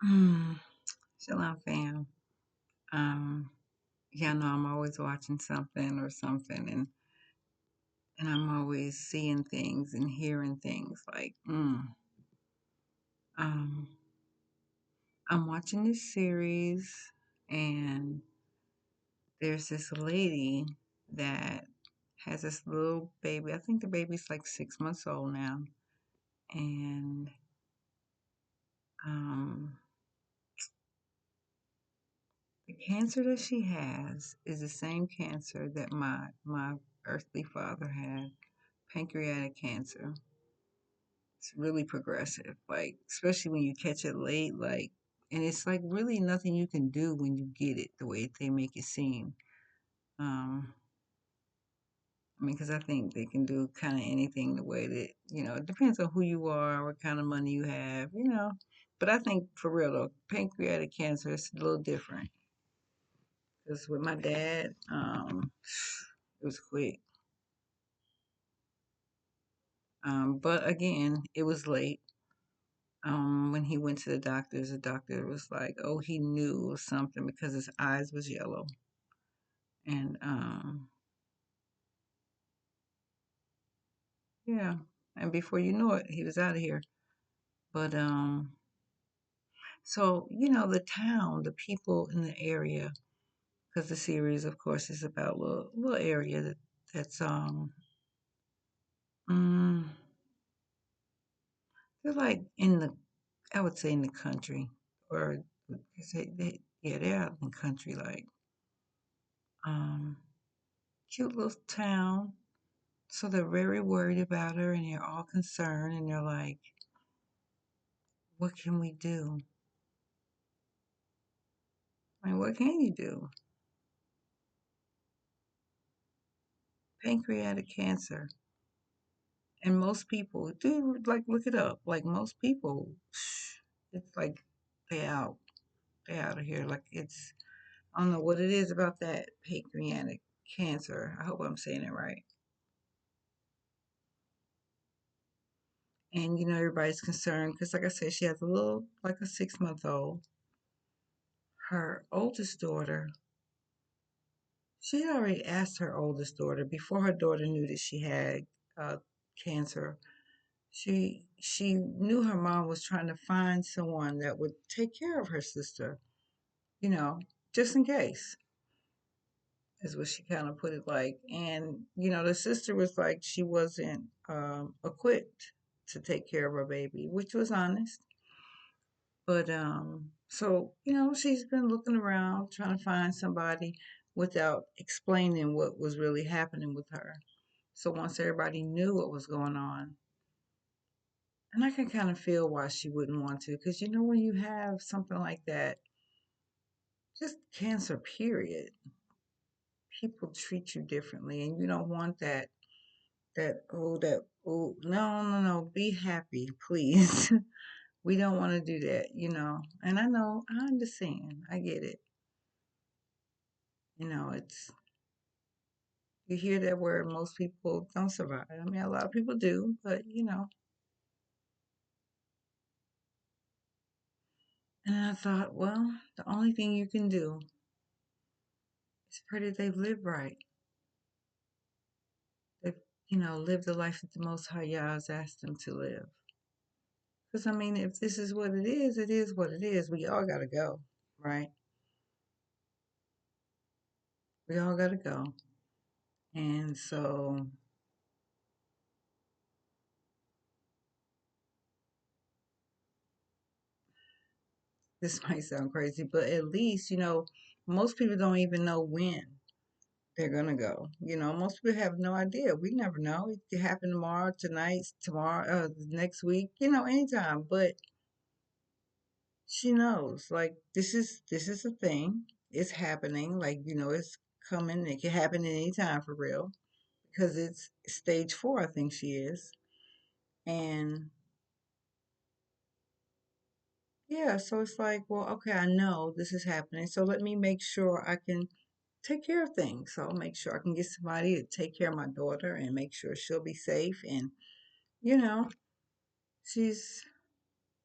Mm, Shalom, fam. Um, yeah, I know I'm always watching something or something, and I'm always seeing things and hearing things like, um, I'm watching this series, and there's this lady that has this little baby. I think the baby's like 6 months old now, and um, the cancer that she has is the same cancer that my earthly father had, pancreatic cancer. It's really progressive, like, especially when you catch it late, like, and it's like really nothing you can do when you get it the way they make it seem. Um, I mean, because I think they can do kind of anything the way that, it depends on who you are, what kind of money you have. But I think for real though, pancreatic cancer is a little different. Because with my dad, it was quick. But again, it was late. When he went to the doctor was like, oh, he knew it was something because his eyes was yellow. And yeah, and before you know it, he was out of here. But so the town, the people in the area, because the series, of course, is about little area that's mm, they're like in the, I would say in the country, or yeah, they're out in the country, like um cute little town. So they're very worried about her, and they're all concerned, and they're like, what can we do? I mean, what can you do? Pancreatic cancer. And most people do, like, look it up. Like, most people, it's like they out. They out of here. Like, I don't know what it is about that pancreatic cancer. I hope I'm saying it right. And, everybody's concerned because, like I said, she has a little, like a 6 month old. Her oldest daughter, she had already asked her oldest daughter before her daughter knew that she had uh, cancer. She knew her mom was trying to find someone that would take care of her sister, you know, just in case, is what she kind of put it like. And the sister was like she wasn't equipped to take care of her baby, which was honest. But so she's been looking around trying to find somebody without explaining what was really happening with her. So once everybody knew what was going on, and I can kind of feel why she wouldn't want to, because when you have something like that, just cancer, period, people treat you differently, and you don't want that, no, no, no, be happy, please. We don't want to do that. And I know, I understand, I get it. It's, you hear that word, most people don't survive. I mean, a lot of people do, but and I thought, well, the only thing you can do is pray that they've lived right. They've, lived the life that the Most High Yah has asked them to live. Because, I mean, if this is what it is what it is. We all got to go, right? We all got to go. And so this might sound crazy, but at least, most people don't even know when they're going to go. Most people have no idea. We never know. It could happen tomorrow, tonight, tomorrow, next week, anytime. But she knows, like, this is a thing. It's happening. Like, it's coming. It can happen at any time for real. Because it's stage 4, I think she is. And yeah, so it's like, well, okay, I know this is happening. So let me make sure I can take care of things. So I'll make sure I can get somebody to take care of my daughter and make sure she'll be safe. And, you know, she's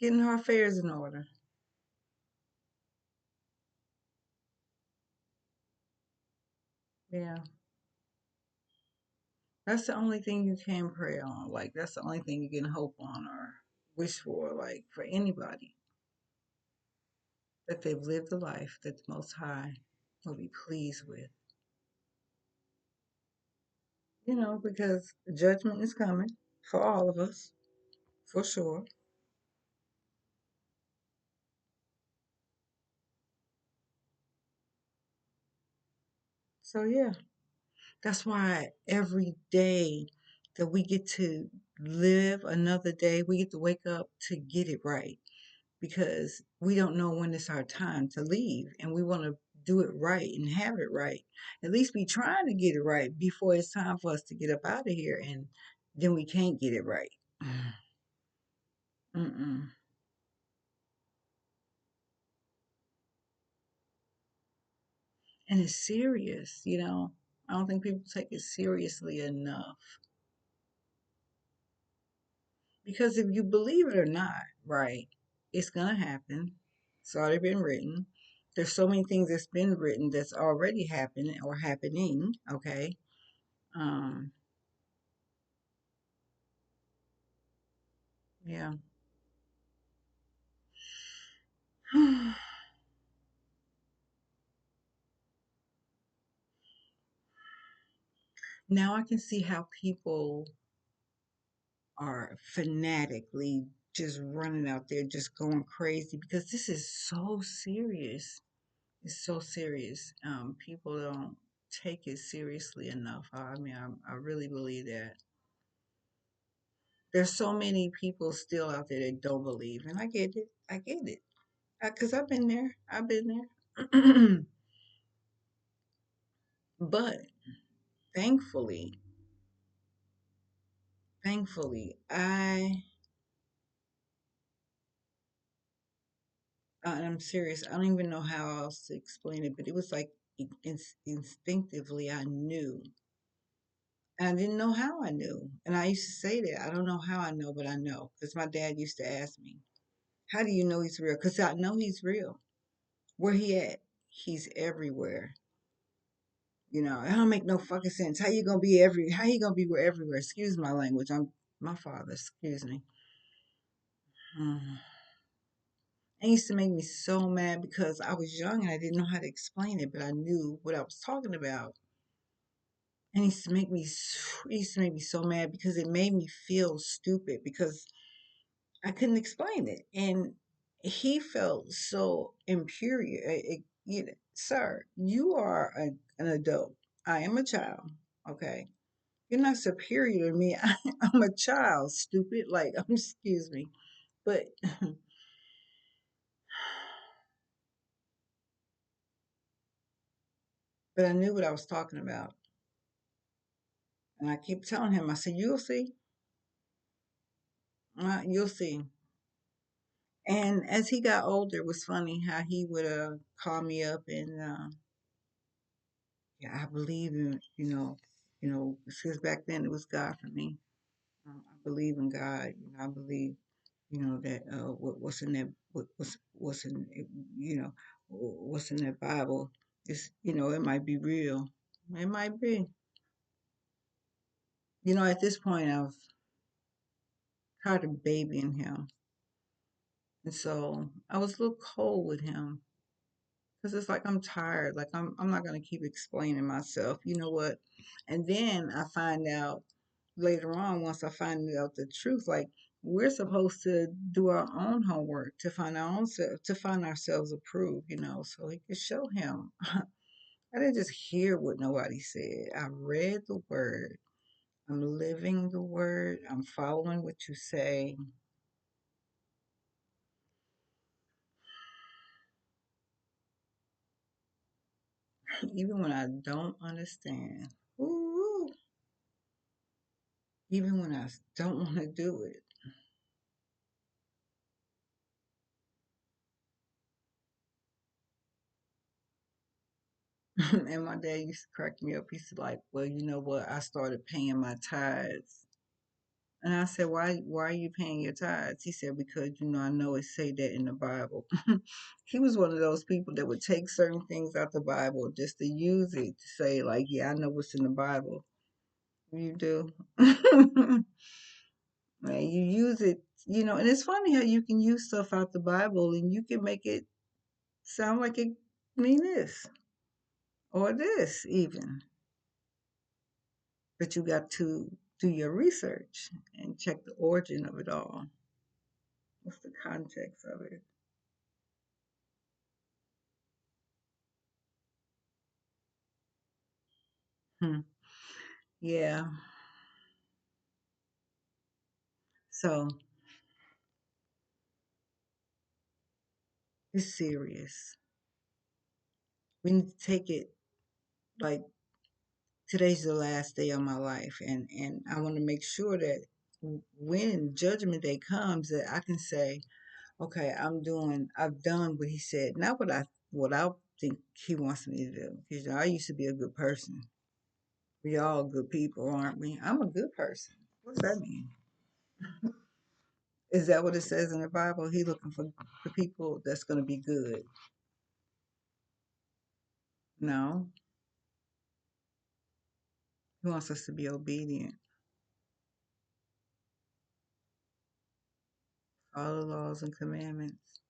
getting her affairs in order. Yeah. That's the only thing you can pray on. Like, that's the only thing you can hope on or wish for, like, for anybody, that they've lived a life that the Most High will be pleased with. Because judgment is coming for all of us, for sure. So, yeah, that's why every day that we get to live another day, we get to wake up to get it right, because we don't know when it's our time to leave, and we want to do it right and have it right. At least be trying to get it right before it's time for us to get up out of here, and then we can't get it right. Mm-mm. And it's serious. I don't think people take it seriously enough. Because if you believe it or not, right, it's going to happen. It's already been written. There's so many things that's been written that's already happened or happening, okay? Um, yeah. Now I can see how people are fanatically just running out there, just going crazy, because this is so serious. It's so serious. People don't take it seriously enough. I mean, I really believe that. There's so many people still out there that don't believe, and I get it. I get it. Because I've been there. I've been there. But thankfully, I'm serious. I don't even know how else to explain it, but it was like instinctively I knew. And I didn't know how I knew. And I used to say that. I don't know how I know, but I know. Because my dad used to ask me, how do you know he's real? Because I know he's real. Where he at? He's everywhere. It don't make no fucking sense. How you gonna be everywhere? Excuse my language. I'm my father, excuse me. Mm. It used to make me so mad because I was young and I didn't know how to explain it, but I knew what I was talking about. And it used to make me so mad because it made me feel stupid because I couldn't explain it. And he felt so inferior. Sir, you are an adult. I am a child. Okay. You're not superior to me. I'm a child, stupid. Like, excuse me. But but I knew what I was talking about. And I keep telling him, I said, you'll see. You'll see. And as he got older, it was funny how he would call me up and yeah, I believe in because back then it was God for me. I believe in God. I believe that what's in that what's in what's in that Bible is it might be real. It might be. At this point I've tired of babying him, and so I was a little cold with him. Because it's like I'm tired. Like I'm not gonna keep explaining myself. You know what? And then I find out later on, once I find out the truth, like we're supposed to do our own homework to find our own self, to find ourselves approved. So he could show him. I didn't just hear what nobody said. I read the word. I'm living the word. I'm following what you say, even when I don't understand. Ooh, even when I don't want to do it. And my dad used to crack me up. He said, like, well, you know what? I started paying my tithes. And I said, why are you paying your tithes? He said, because I know it say that in the Bible. He was one of those people that would take certain things out the Bible just to use it to say, like, yeah, I know what's in the Bible. You do. Man, you use it, and it's funny how you can use stuff out the Bible and you can make it sound like it mean this or this even. But you got to do your research and check the origin of it all. What's the context of it? Hmm. Yeah. So it's serious. We need to take it like today's the last day of my life, and I want to make sure that when Judgment Day comes, that I can say, okay, I've done what he said, not what I think he wants me to do. Because I used to be a good person. We all good people, aren't we? I'm a good person. What's that mean? Is that what it says in the Bible? He looking for people that's going to be good. No, he wants us to be obedient, follow the laws and commandments.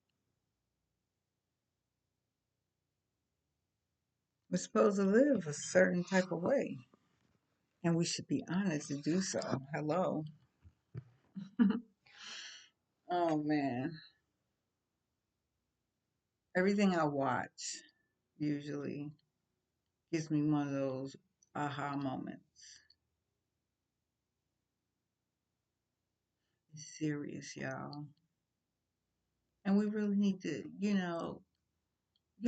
We're supposed to live a certain type of way, and we should be honest to do so. Hello. Oh man, everything I watch usually gives me one of those aha moments. It's serious, y'all, and we really need to, you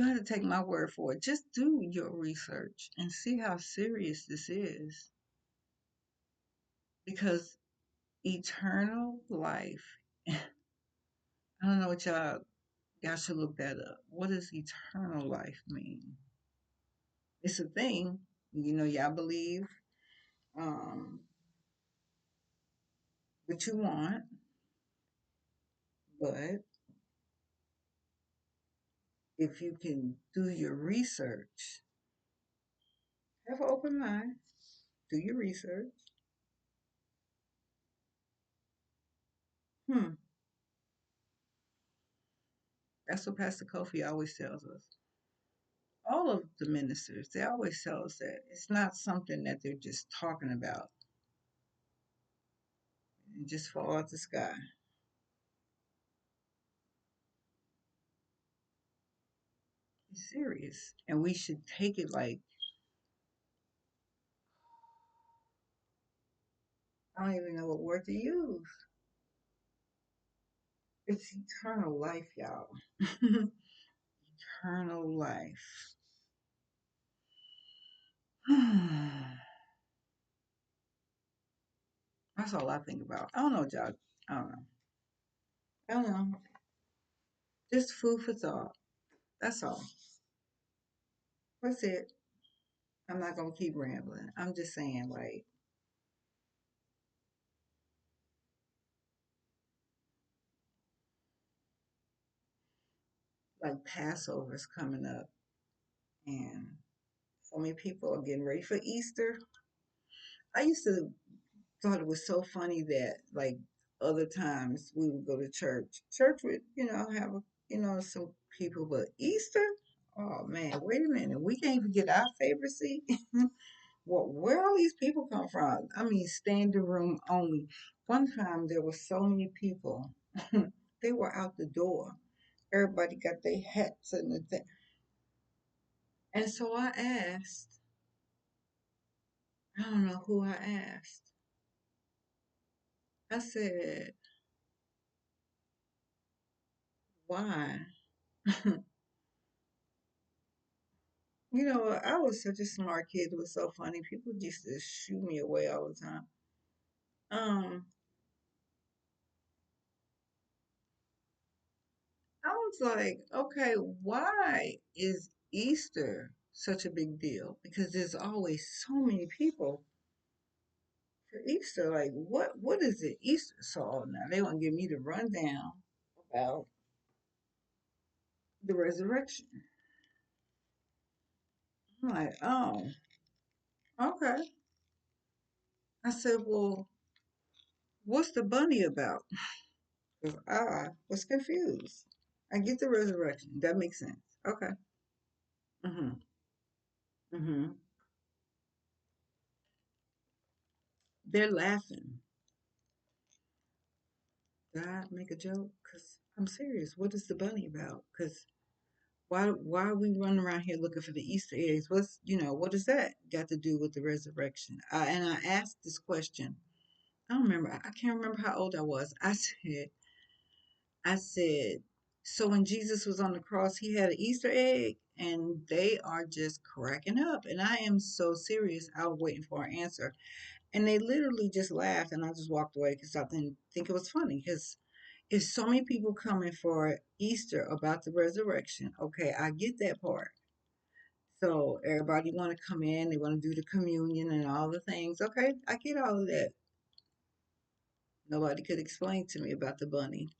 have to take my word for it. Just do your research and see how serious this is, because eternal life. I don't know what y'all should look that up. What does eternal life mean? It's a thing. Y'all believe um, what you want, but if you can do your research, have an open mind, do your research. Hmm, that's what Pastor Kofi always tells us. All of the ministers, they always tell us that it's not something that they're just talking about and just fall out the sky. It's serious, and we should take it like, I don't even know what word to use. It's eternal life, y'all. Eternal life. That's all I think about. I don't know, y'all. I don't know. I don't know. Just food for thought. That's all. That's it. I'm not gonna keep rambling. I'm just saying, like Passover's coming up, and so many people are getting ready for Easter. I used to thought it was so funny that like other times we would go to church. Church would, have some people, but Easter, oh man, wait a minute, we can't even get our favorite seat. Where all these people come from? I mean, standing room only. One time there were so many people, they were out the door. Everybody got their hats and the thing. And so I asked, I don't know who I asked. I said, why? I was such a smart kid. It was so funny. People used to shoo me away all the time. Um, I was like, okay, why is Easter such a big deal? Because there's always so many people to Easter. Like, what is it Easter? So now they want to give me the rundown about the resurrection. I'm like, oh, okay. I said, well, what's the bunny about? 'Cause I was confused. I get the resurrection. That makes sense. Okay. Mm-hmm. Mm-hmm. They're laughing. Did I make a joke? Cause I'm serious. What is the bunny about? Cause why are we running around here looking for the Easter eggs? What does that got to do with the resurrection? And I asked this question. I don't remember. I can't remember how old I was. I said, so when Jesus was on the cross, he had an Easter egg, and they are just cracking up. And I am so serious. I was waiting for an answer, and they literally just laughed, and I just walked away because I didn't think it was funny. Because it's so many people coming for Easter about the resurrection. Okay, I get that part. So everybody want to come in, they want to do the communion and all the things. Okay, I get all of that. Nobody could explain to me about the bunny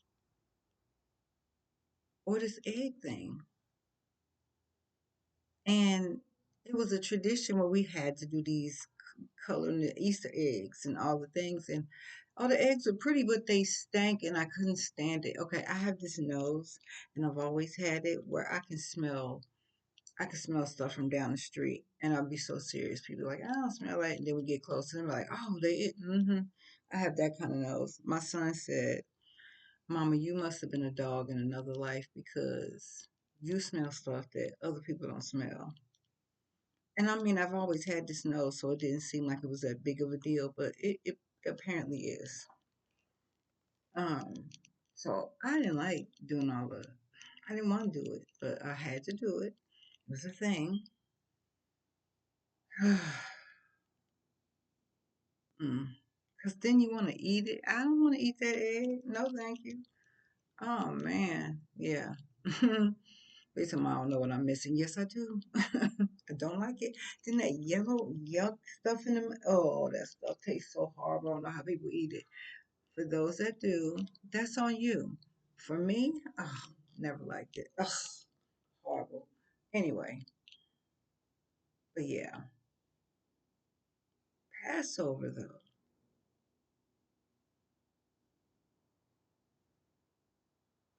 or this egg thing. And it was a tradition where we had to do these coloring the Easter eggs and all the things. And all the eggs were pretty, but they stank and I couldn't stand it. Okay, I have this nose and I've always had it where I can smell stuff from down the street, and I'll be so serious. People are like, I don't smell that. And then we get closer, and they're like, oh, mm-hmm. I have that kind of nose. My son said, Mama, you must have been a dog in another life because you smell stuff that other people don't smell. And I mean, I've always had this nose, so it didn't seem like it was that big of a deal, but it apparently is. Um, so I didn't like doing all the, I didn't want to do it, but I had to do it. It was a thing. Because then you want to eat it. I don't want to eat that egg. No, thank you. Oh, man. Yeah. Wait till I don't know what I'm missing. Yes, I do. I don't like it. Then that yellow yuck stuff in them. Oh, that stuff tastes so horrible. I don't know how people eat it. For those that do, that's on you. For me, oh, never liked it. Ugh, horrible. Anyway, but yeah, Passover though,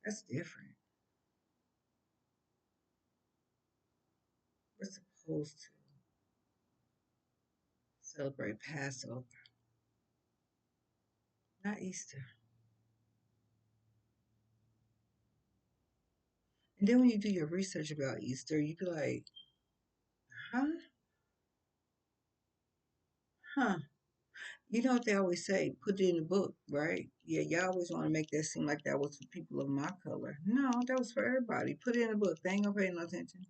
that's different. We're supposed to celebrate Passover, not Easter. And then when you do your research about Easter, you be like, huh? Huh? You know what they always say? Put it in the book, right? Yeah, y'all always want to make that seem like that was for people of my color. No, that was for everybody. Put it in the book. They ain't gonna pay no attention.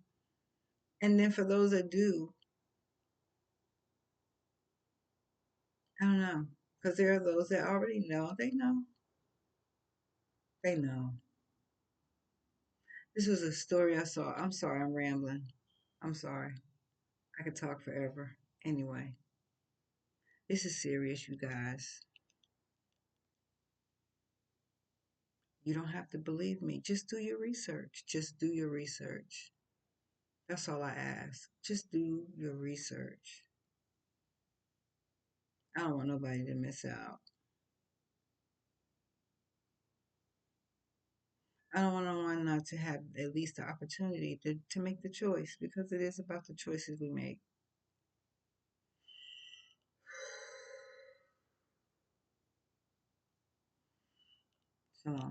And then for those that do, I don't know. Because there are those that already know. They know. They know. This was a story I saw. I'm sorry, I'm rambling. I'm sorry. I could talk forever. Anyway, this is serious, you guys. You don't have to believe me. Just do your research. Just do your research. That's all I ask. Just do your research. I don't want nobody to miss out. I don't want no one not to have at least the opportunity to make the choice because it is about the choices we make. So,